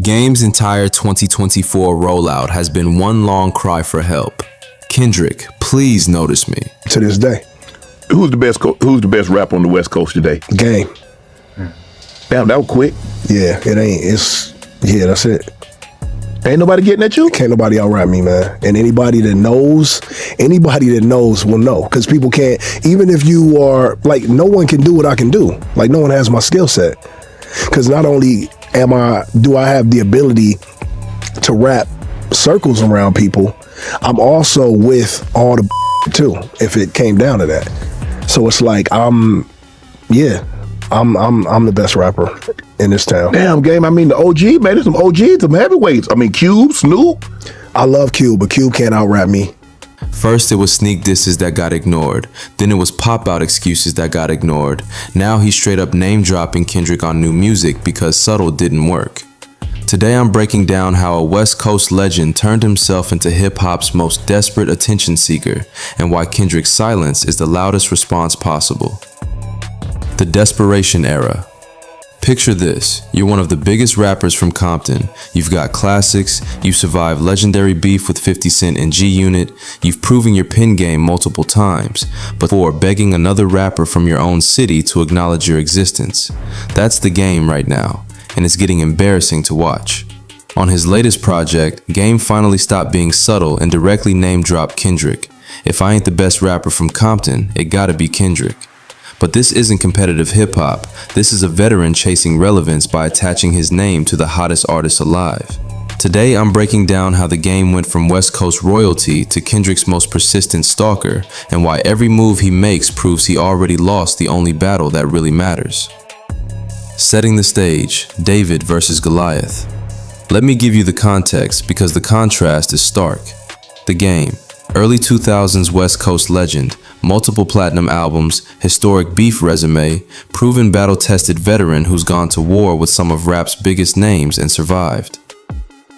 Game's entire 2024 rollout has been one long cry for help. Kendrick, please notice me. To this day. Who's the best rapper on the West Coast today? Game. Damn, that was quick. Yeah, that's it. Ain't nobody getting at you? Can't nobody out-rap me, man. And anybody that knows will know. Because people can't, even if you are, like, no one can do what I can do. Like, no one has my skill set. Because not only do I have the ability to wrap circles around people, I'm also with all the too, if it came down to that. So it's like, I'm the best rapper in this town. Damn, Game, I mean, the OG, man, there's some OGs, some heavyweights. I mean, Cube, Snoop. I love Cube, but Cube can't out-rap me. First, it was sneak disses that got ignored. Then it was pop-out excuses that got ignored. Now he's straight up name-dropping Kendrick on new music because subtle didn't work. Today I'm breaking down how a West Coast legend turned himself into hip-hop's most desperate attention seeker and why Kendrick's silence is the loudest response possible. The desperation era. Picture this, you're one of the biggest rappers from Compton, you've got classics, you've survived legendary beef with 50 Cent and G-Unit, you've proven your pen game multiple times, but for begging another rapper from your own city to acknowledge your existence. That's the game right now, and it's getting embarrassing to watch. On his latest project, Game finally stopped being subtle and directly name-dropped Kendrick. If I ain't the best rapper from Compton, it gotta be Kendrick. But this isn't competitive hip-hop, this is a veteran chasing relevance by attaching his name to the hottest artist alive. Today I'm breaking down how the Game went from West Coast royalty to Kendrick's most persistent stalker, and why every move he makes proves he already lost the only battle that really matters. Setting the stage, David versus Goliath. Let me give you the context because the contrast is stark. The Game, early 2000s West Coast legend, multiple platinum albums, historic beef resume, proven battle-tested veteran who's gone to war with some of rap's biggest names and survived.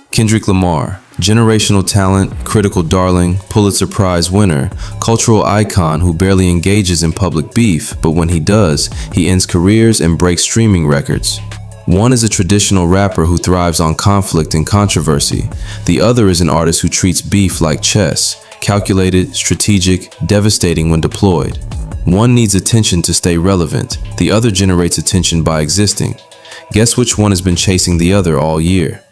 Kendrick Lamar, generational talent, critical darling, Pulitzer Prize winner, cultural icon who barely engages in public beef, but when he does, he ends careers and breaks streaming records. One is a traditional rapper who thrives on conflict and controversy. The other is an artist who treats beef like chess, calculated, strategic, devastating when deployed. One needs attention to stay relevant. The other generates attention by existing. Guess which one has been chasing the other all year?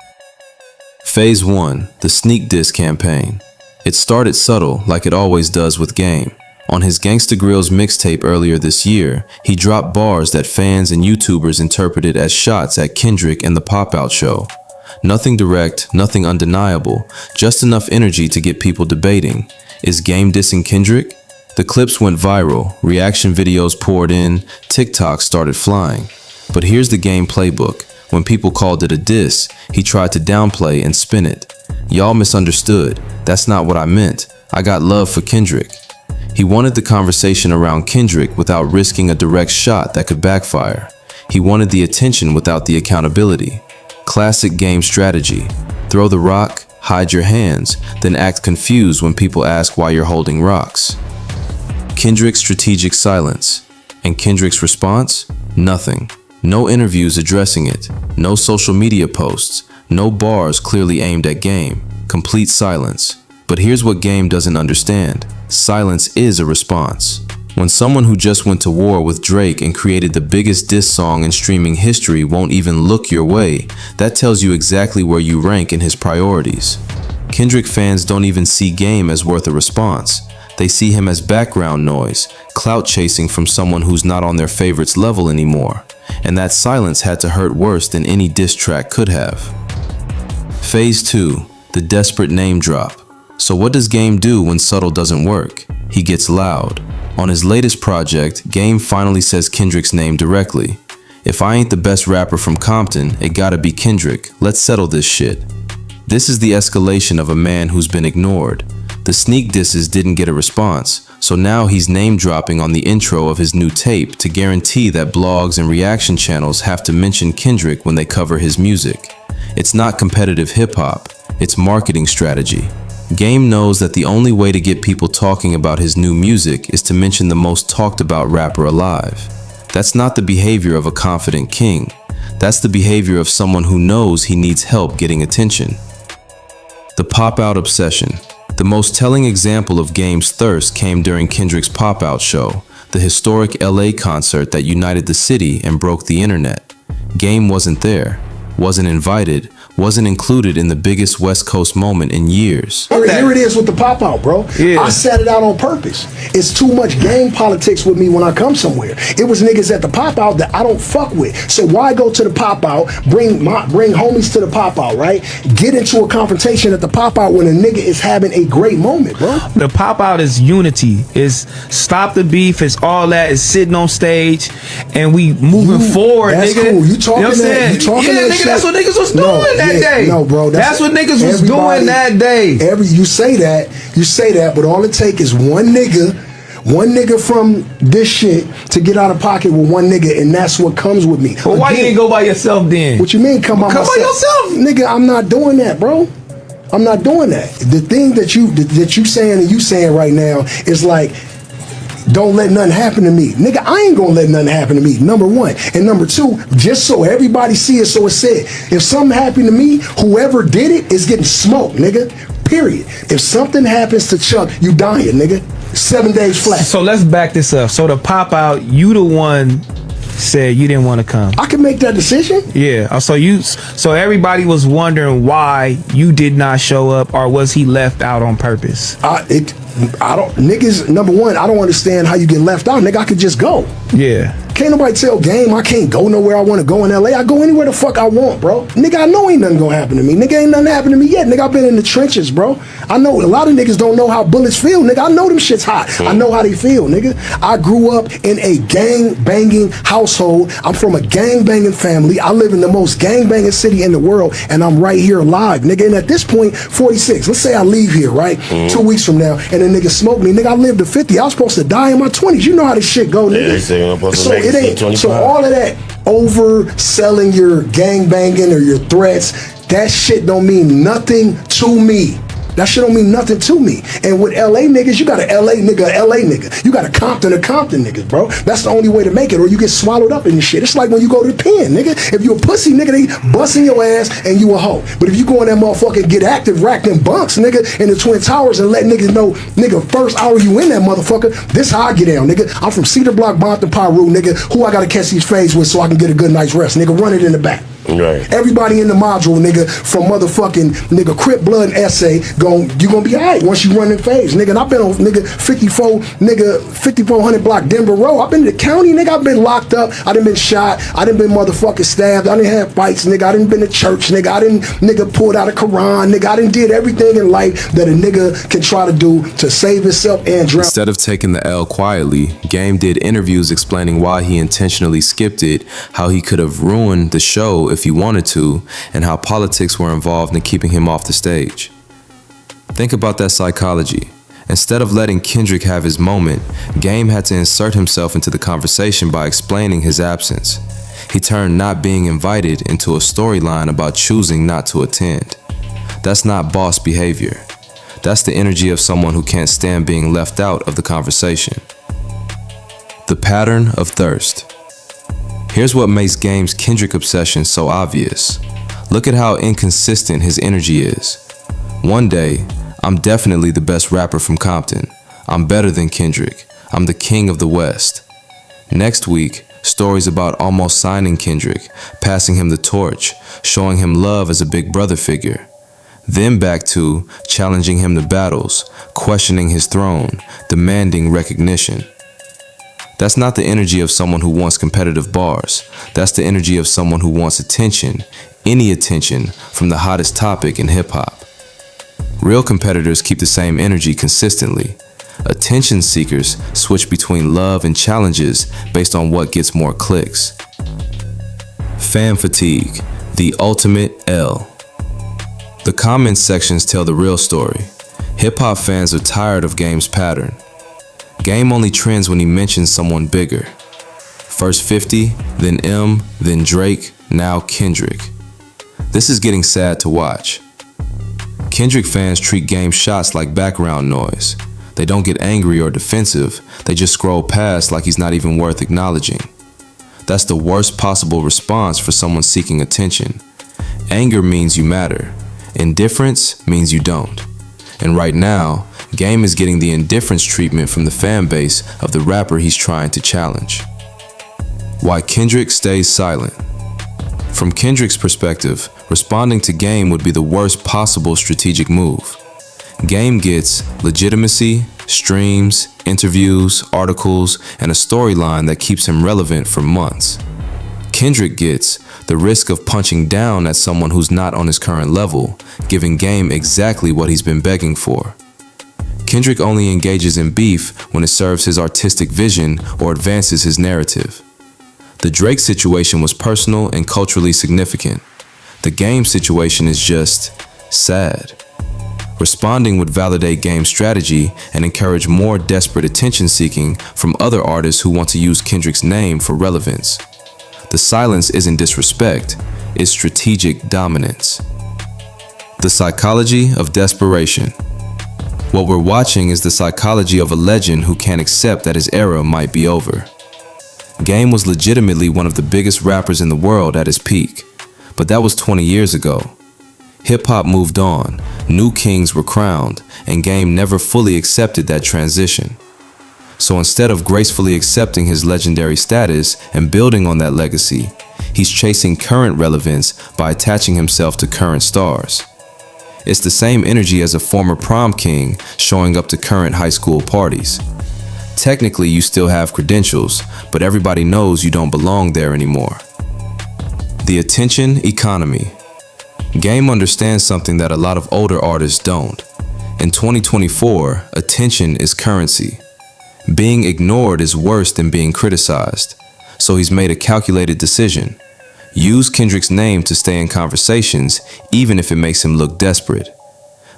Phase 1, the sneak diss campaign. It started subtle, like it always does with Game. On his Gangsta Grillz mixtape earlier this year, he dropped bars that fans and YouTubers interpreted as shots at Kendrick and the Popout show. Nothing direct, nothing undeniable, just enough energy to get people debating. Is Game dissing Kendrick? The clips went viral, reaction videos poured in, TikTok started flying. But here's the Game playbook. When people called it a diss, he tried to downplay and spin it. Y'all misunderstood. That's not what I meant. I got love for Kendrick. He wanted the conversation around Kendrick without risking a direct shot that could backfire. He wanted the attention without the accountability. Classic Game strategy. Throw the rock, hide your hands, then act confused when people ask why you're holding rocks. Kendrick's strategic silence. And Kendrick's response? Nothing. No interviews addressing it. No social media posts. No bars clearly aimed at Game. Complete silence. But here's what Game doesn't understand. Silence is a response. When someone who just went to war with Drake and created the biggest diss song in streaming history won't even look your way, that tells you exactly where you rank in his priorities. Kendrick fans don't even see Game as worth a response. They see him as background noise, clout chasing from someone who's not on their favorites level anymore. And that silence had to hurt worse than any diss track could have. Phase 2, the desperate name drop. So what does Game do when subtle doesn't work? He gets loud. On his latest project, Game finally says Kendrick's name directly. If I ain't the best rapper from Compton, it gotta be Kendrick. Let's settle this shit. This is the escalation of a man who's been ignored. The sneak disses didn't get a response, so now he's name dropping on the intro of his new tape to guarantee that blogs and reaction channels have to mention Kendrick when they cover his music. It's not competitive hip hop, it's marketing strategy. Game knows that the only way to get people talking about his new music is to mention the most talked about rapper alive. That's not the behavior of a confident king. That's the behavior of someone who knows he needs help getting attention. The pop-out obsession. The most telling example of Game's thirst came during Kendrick's Popout show, the historic LA concert that united the city and broke the internet. Game wasn't there, wasn't invited, wasn't included in the biggest West Coast moment in years. Here it is with the pop out, bro. Yeah. I set it out on purpose. It's too much gang politics with me when I come somewhere. It was niggas at the pop out that I don't fuck with. So why go to the pop out, bring homies to the pop out, right? Get into a confrontation at the pop out when a nigga is having a great moment, bro. The pop out is unity. It's stop the beef. It's all that. It's sitting on stage and we moving forward, that's nigga. cool. You talking know what I'm that? saying? You talking yeah, that nigga. shit? That's what niggas was doing that day. No, bro. That's what niggas was doing that day. You say that, but all it take is one nigga from this shit to get out of pocket with one nigga, and that's what comes with me. But why you didn't go by yourself then? What you mean come by yourself? Nigga, I'm not doing that, bro. I'm not doing that. The thing that you saying and you saying right now is like, don't let nothing happen to me. Nigga, I ain't gonna let nothing happen to me, number one. And number two, just so everybody see it, so it's said. If something happened to me, whoever did it is getting smoked, nigga. Period. If something happens to Chuck, you dying, nigga. 7 days flat. So let's back this up. So the pop out, you the one said you didn't want to come. I can make that decision. Yeah. So everybody was wondering why you did not show up, or was he left out on purpose? Niggas, number one, I don't understand how you get left out. Nigga, I could just go. Yeah. Can't nobody tell Game I can't go nowhere I want to go in LA. I go anywhere the fuck I want, bro. Nigga, I know ain't nothing gonna happen to me. Nigga, ain't nothing happened to me yet. Nigga, I've been in the trenches, bro. I know a lot of niggas don't know how bullets feel. Nigga, I know them shit's hot. I know how they feel, nigga. I grew up in a gang-banging household. I'm from a gang-banging family. I live in the most gang-banging city in the world, and I'm right here alive, nigga. And at this point, 46. Let's say I leave here, right? 2 weeks from now, and a nigga smoke me. Nigga, I lived to 50. I was supposed to die in my 20s. You know how this shit go, nigga. Yeah, they say I'm supposed to So make it it ain't. 25. So all of that overselling your gang banging or your threats, that shit don't mean nothing to me. That shit don't mean nothing to me. And with LA niggas, you got a LA nigga. You got a Compton niggas, bro. That's the only way to make it, or you get swallowed up in this shit. It's like when you go to the pen, nigga. If you a pussy, nigga, they busting your ass and you a hoe. But if you go in that motherfucker and get active, rack them bunks, nigga, in the Twin Towers and let niggas know, nigga, first hour you in that motherfucker, this how I get down, nigga. I'm from Cedar Block, Bompton, Piru, nigga. Who I gotta catch these fades with so I can get a good night's rest, nigga. Run it in the back. Right. Everybody in the module, nigga, from motherfucking nigga Crip Blood and Essay, you gonna be alright once you run in phase, nigga. And I've been on nigga 5400 block Denver Road. I've been to the county, nigga. I've been locked up. I done been shot. I done been motherfucking stabbed. I done had fights, nigga. I done been to church, nigga. I done nigga pulled out a Quran, nigga. I done did everything in life that a nigga can try to do to save himself and drown. Instead of taking the L quietly, Game did interviews explaining why he intentionally skipped it, how he could have ruined the show if he wanted to, and how politics were involved in keeping him off the stage. Think about that psychology. Instead of letting Kendrick have his moment, Game had to insert himself into the conversation by explaining his absence. He turned not being invited into a storyline about choosing not to attend. That's not boss behavior. That's the energy of someone who can't stand being left out of the conversation. The pattern of thirst. Here's what makes Game's Kendrick obsession so obvious. Look at how inconsistent his energy is. One day, I'm definitely the best rapper from Compton. I'm better than Kendrick. I'm the king of the West. Next week, stories about almost signing Kendrick, passing him the torch, showing him love as a big brother figure. Then back to challenging him to battles, questioning his throne, demanding recognition. That's not the energy of someone who wants competitive bars. That's the energy of someone who wants attention, any attention, from the hottest topic in hip-hop. Real competitors keep the same energy consistently. Attention seekers switch between love and challenges based on what gets more clicks. Fan fatigue, the ultimate L. The comments sections tell the real story. Hip-hop fans are tired of Game's pattern. Game only trends when he mentions someone bigger. First 50, then M, then Drake, now Kendrick. This is getting sad to watch. Kendrick fans treat Game shots like background noise. They don't get angry or defensive, they just scroll past like he's not even worth acknowledging. That's the worst possible response for someone seeking attention. Anger means you matter. Indifference means you don't. And right now, Game is getting the indifference treatment from the fan base of the rapper he's trying to challenge. Why Kendrick stays silent. From Kendrick's perspective, responding to Game would be the worst possible strategic move. Game gets legitimacy, streams, interviews, articles, and a storyline that keeps him relevant for months. Kendrick gets the risk of punching down at someone who's not on his current level, giving Game exactly what he's been begging for. Kendrick only engages in beef when it serves his artistic vision or advances his narrative. The Drake situation was personal and culturally significant. The Game situation is just sad. Responding would validate Game's strategy and encourage more desperate attention seeking from other artists who want to use Kendrick's name for relevance. The silence isn't disrespect, it's strategic dominance. The psychology of desperation. What we're watching is the psychology of a legend who can't accept that his era might be over. Game was legitimately one of the biggest rappers in the world at his peak, but that was 20 years ago. Hip-hop moved on, new kings were crowned, and Game never fully accepted that transition. So instead of gracefully accepting his legendary status and building on that legacy, he's chasing current relevance by attaching himself to current stars. It's the same energy as a former prom king showing up to current high school parties. Technically, you still have credentials, but everybody knows you don't belong there anymore. The attention economy. Game understands something that a lot of older artists don't. In 2024, attention is currency. Being ignored is worse than being criticized, so he's made a calculated decision. Use Kendrick's name to stay in conversations, even if it makes him look desperate.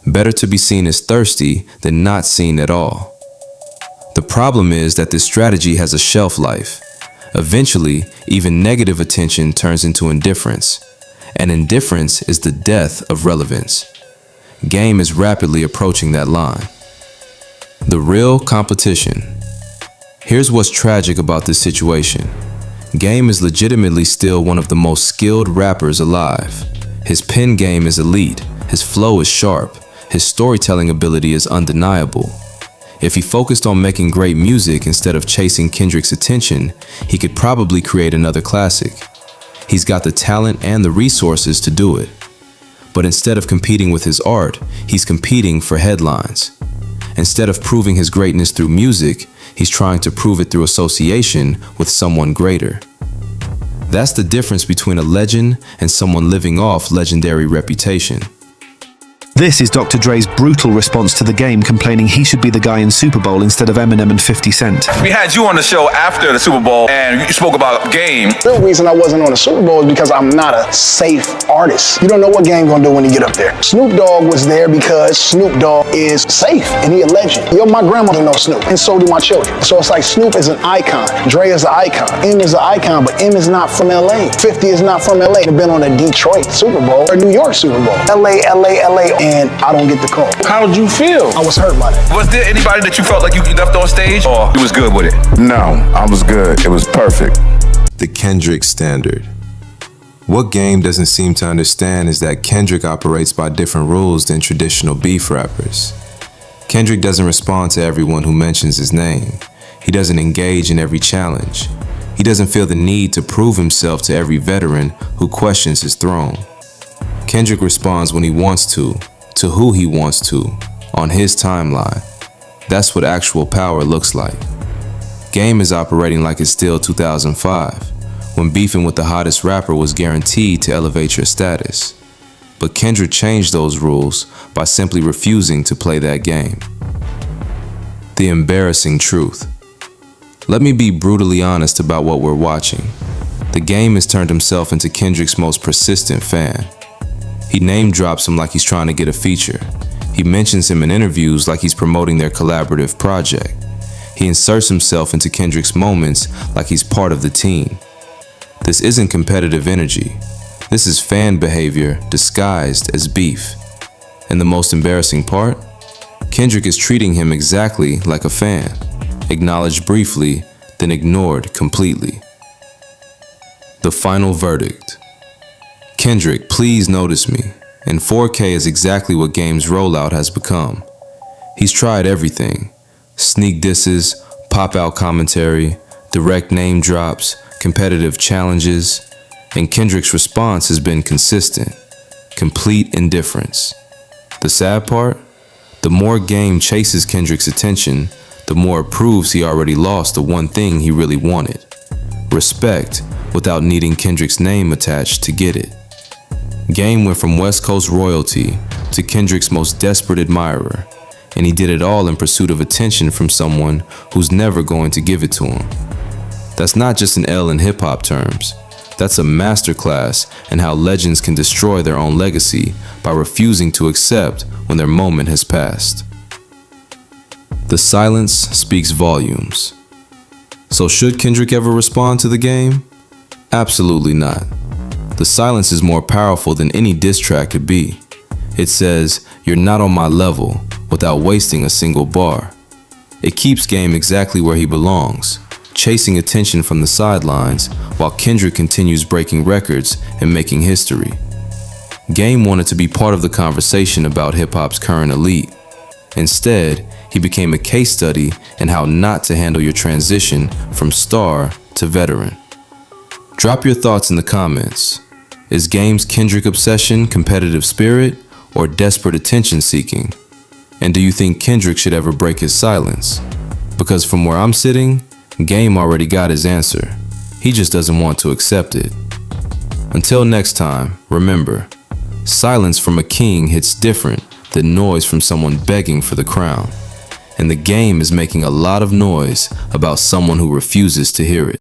Better to be seen as thirsty than not seen at all. The problem is that this strategy has a shelf life. Eventually, even negative attention turns into indifference, and indifference is the death of relevance. Game is rapidly approaching that line. The real competition. Here's what's tragic about this situation. Game is legitimately still one of the most skilled rappers alive. His pen game is elite, his flow is sharp, his storytelling ability is undeniable. If he focused on making great music instead of chasing Kendrick's attention, he could probably create another classic. He's got the talent and the resources to do it. But instead of competing with his art, he's competing for headlines. Instead of proving his greatness through music, he's trying to prove it through association with someone greater. That's the difference between a legend and someone living off legendary reputation. This is Dr. Dre's brutal response to the Game, complaining he should be the guy in Super Bowl instead of Eminem and 50 Cent. We had you on the show after the Super Bowl, and you spoke about Game. The real reason I wasn't on the Super Bowl is because I'm not a safe artist. You don't know what Game gonna do when he get up there. Snoop Dogg was there because Snoop Dogg is safe, and he a legend. Yo, my grandmother knows Snoop, and so do my children. So it's like Snoop is an icon, Dre is an icon, M is an icon, but M is not from LA. 50 is not from LA. They've been on a Detroit Super Bowl or New York Super Bowl. LA, and I don't get the call. How did you feel? I was hurt by that. Was there anybody that you felt like you left on stage, or you was good with it? No, I was good. It was perfect. The Kendrick standard. What Game doesn't seem to understand is that Kendrick operates by different rules than traditional beef rappers. Kendrick doesn't respond to everyone who mentions his name. He doesn't engage in every challenge. He doesn't feel the need to prove himself to every veteran who questions his throne. Kendrick responds when he wants to who he wants to, on his timeline. That's what actual power looks like. Game is operating like it's still 2005, when beefing with the hottest rapper was guaranteed to elevate your status. But Kendrick changed those rules by simply refusing to play that game. The embarrassing truth. Let me be brutally honest about what we're watching. The Game has turned himself into Kendrick's most persistent fan. He name drops him like he's trying to get a feature. He mentions him in interviews like he's promoting their collaborative project. He inserts himself into Kendrick's moments like he's part of the team. This isn't competitive energy. This is fan behavior disguised as beef. And the most embarrassing part? Kendrick is treating him exactly like a fan, acknowledged briefly, then ignored completely. The final verdict. Kendrick, please notice me. And 4K is exactly what Game's rollout has become. He's tried everything. Sneak disses, pop-out commentary, direct name drops, competitive challenges, and Kendrick's response has been consistent. Complete indifference. The sad part? The more Game chases Kendrick's attention, the more it proves he already lost the one thing he really wanted. Respect, without needing Kendrick's name attached to get it. Game went from West Coast royalty to Kendrick's most desperate admirer, and he did it all in pursuit of attention from someone who's never going to give it to him. That's not just an L in hip-hop terms. That's a masterclass in how legends can destroy their own legacy by refusing to accept when their moment has passed. The silence speaks volumes. So should Kendrick ever respond to the game? Absolutely not. The silence is more powerful than any diss track could be. It says, "You're not on my level," without wasting a single bar. It keeps Game exactly where he belongs, chasing attention from the sidelines, while Kendrick continues breaking records and making history. Game wanted to be part of the conversation about hip-hop's current elite. Instead, he became a case study in how not to handle your transition from star to veteran. Drop your thoughts in the comments. Is Game's Kendrick obsession competitive spirit or desperate attention seeking? And do you think Kendrick should ever break his silence? Because from where I'm sitting, Game already got his answer. He just doesn't want to accept it. Until next time, remember, silence from a king hits different than noise from someone begging for the crown. And the game is making a lot of noise about someone who refuses to hear it.